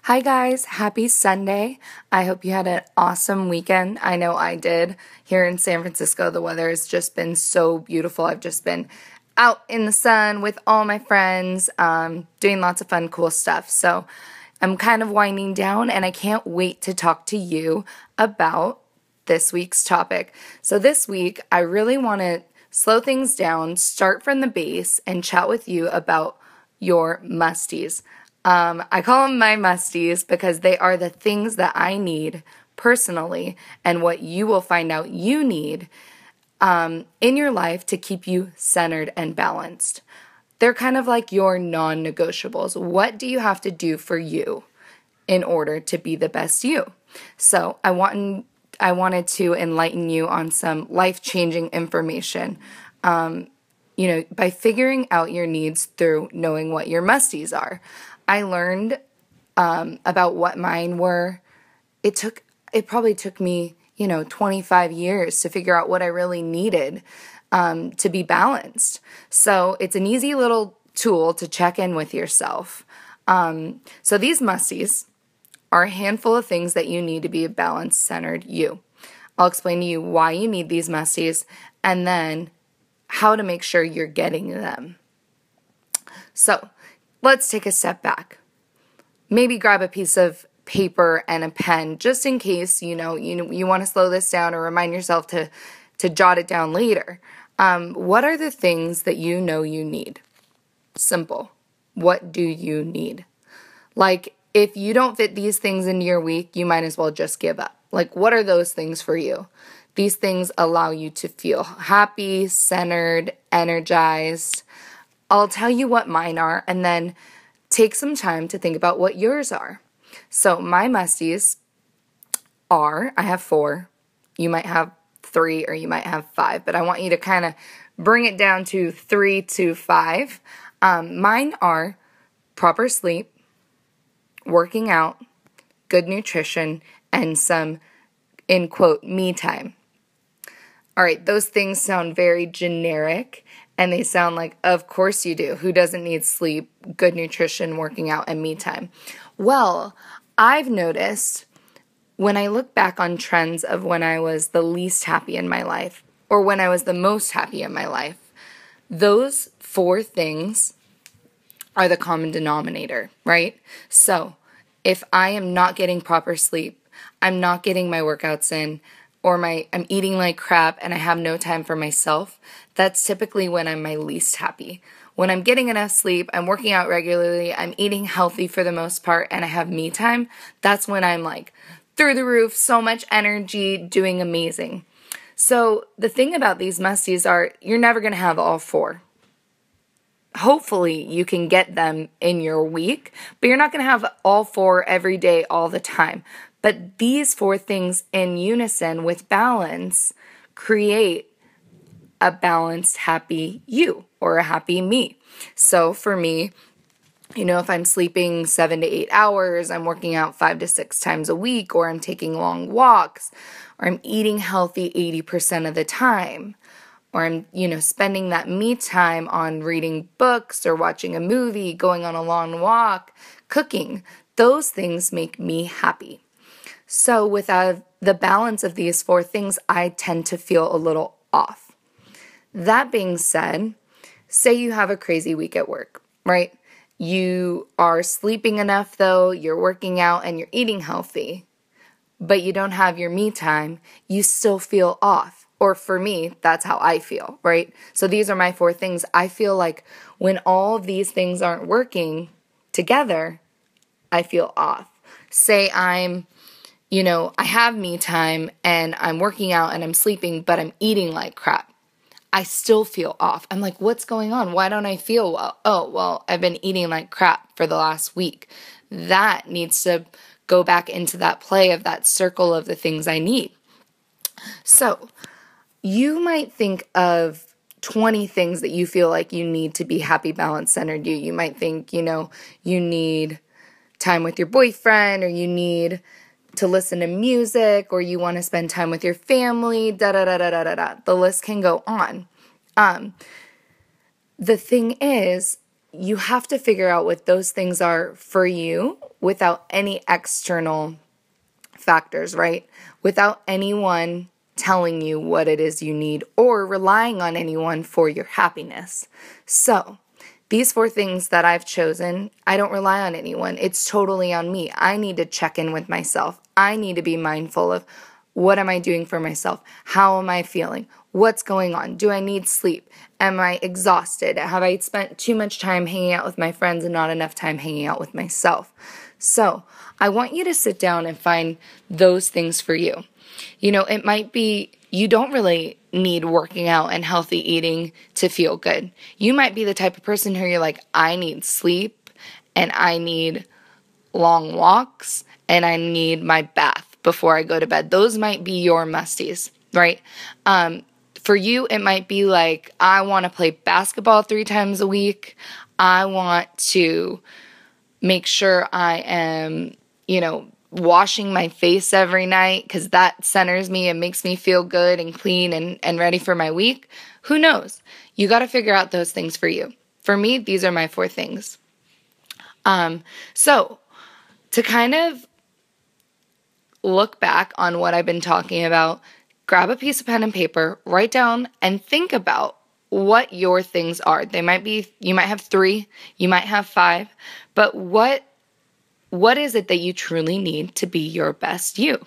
Hi guys, happy Sunday. I hope you had an awesome weekend. I know I did. Here in San Francisco, the weather has just been so beautiful. I've just been out in the sun with all my friends, doing lots of fun, cool stuff. So I'm kind of winding down and I can't wait to talk to you about this week's topic. So this week, I really want to slow things down, start from the base, and chat with you about your musties. I call them my musties because they are the things that I need personally and what you will find out you need in your life to keep you centered and balanced. They're kind of like your non-negotiables. What do you have to do for you in order to be the best you? So I wanted to enlighten you on some life-changing information, by figuring out your needs through knowing what your musties are. I learned about what mine were. It probably took me, 25 years to figure out what I really needed to be balanced. So it's an easy little tool to check in with yourself. So these musties are a handful of things that you need to be a balanced, centered you. I'll explain to you why you need these musties and then how to make sure you're getting them. So let's take a step back. Maybe grab a piece of paper and a pen just in case, you want to slow this down or remind yourself to jot it down later. What are the things that you know you need? Simple. What do you need? Like, if you don't fit these things into your week, you might as well just give up. Like, what are those things for you? These things allow you to feel happy, centered, energized. I'll tell you what mine are and then take some time to think about what yours are. So my musties are, I have 4. You might have 3 or you might have 5, but I want you to kind of bring it down to 3 to 5. Mine are proper sleep, working out, good nutrition, and some, in quote, me time. All right, those things sound very generic, and they sound like, of course you do. Who doesn't need sleep, good nutrition, working out, and me time? Well, I've noticed when I look back on trends of when I was the least happy in my life or when I was the most happy in my life, those 4 things are the common denominator, right? So if I am not getting proper sleep, I'm not getting my workouts in, or I'm eating like crap and I have no time for myself, that's typically when I'm my least happy. When I'm getting enough sleep, I'm working out regularly, I'm eating healthy for the most part, and I have me time, that's when I'm like through the roof, so much energy, doing amazing. So the thing about these musties are you're never going to have all 4. Hopefully you can get them in your week, but you're not going to have all 4 every day, all the time. But these 4 things in unison with balance create a balanced, happy you or a happy me. So for me, if I'm sleeping 7 to 8 hours, I'm working out 5 to 6 times a week, or I'm taking long walks, or I'm eating healthy 80% of the time, or I'm, spending that me time on reading books or watching a movie, going on a long walk, cooking, those things make me happy. So without the balance of these 4 things, I tend to feel a little off. That being said, say you have a crazy week at work, right? You are sleeping enough though, you're working out and you're eating healthy, but you don't have your me time, you still feel off. Or for me, that's how I feel, right? So these are my 4 things. I feel like when all of these things aren't working together, I feel off. Say I have me time and I'm working out and I'm sleeping, but I'm eating like crap. I still feel off. I'm like, what's going on? Why don't I feel well? Oh, well, I've been eating like crap for the last week. That needs to go back into that play of that circle of the things I need. So you might think of 20 things that you feel like you need to be happy, balanced, centered you. You might think, you need time with your boyfriend, or you need to listen to music, or you want to spend time with your family, da-da-da-da-da-da-da. The list can go on. The thing is, you have to figure out what those things are for you without any external factors, right? Without anyone telling you what it is you need or relying on anyone for your happiness. So, these 4 things that I've chosen, I don't rely on anyone. It's totally on me. I need to check in with myself. I need to be mindful of what am I doing for myself? How am I feeling? What's going on? Do I need sleep? Am I exhausted? Have I spent too much time hanging out with my friends and not enough time hanging out with myself? So, I want you to sit down and find those things for you. It might be you don't really need working out and healthy eating to feel good. You might be the type of person who you're like, I need sleep and I need long walks and I need my bath before I go to bed. Those might be your musties, right? For you, it might be like, I want to play basketball 3 times a week. I want to make sure I am, washing my face every night because that centers me and makes me feel good and clean and ready for my week. Who knows? You got to figure out those things for you. For me, these are my 4 things. So to kind of look back on what I've been talking about, grab a piece of pen and paper, write down and think about what your things are. You might have 3, you might have 5, but what is it that you truly need to be your best you?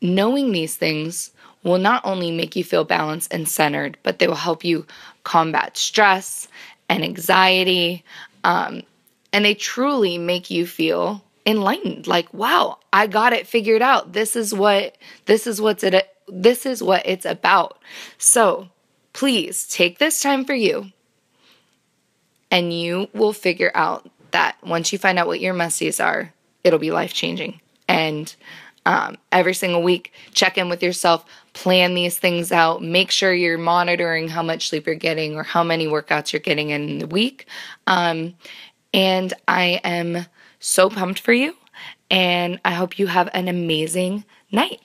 Knowing these things will not only make you feel balanced and centered, but they will help you combat stress and anxiety, and they truly make you feel enlightened. Like, wow, I got it figured out. This is what it's about. So please take this time for you, and you will figure out that once you find out what your musties are, it'll be life-changing. And every single week, check in with yourself, plan these things out, make sure you're monitoring how much sleep you're getting or how many workouts you're getting in the week. And I am so pumped for you, and I hope you have an amazing night.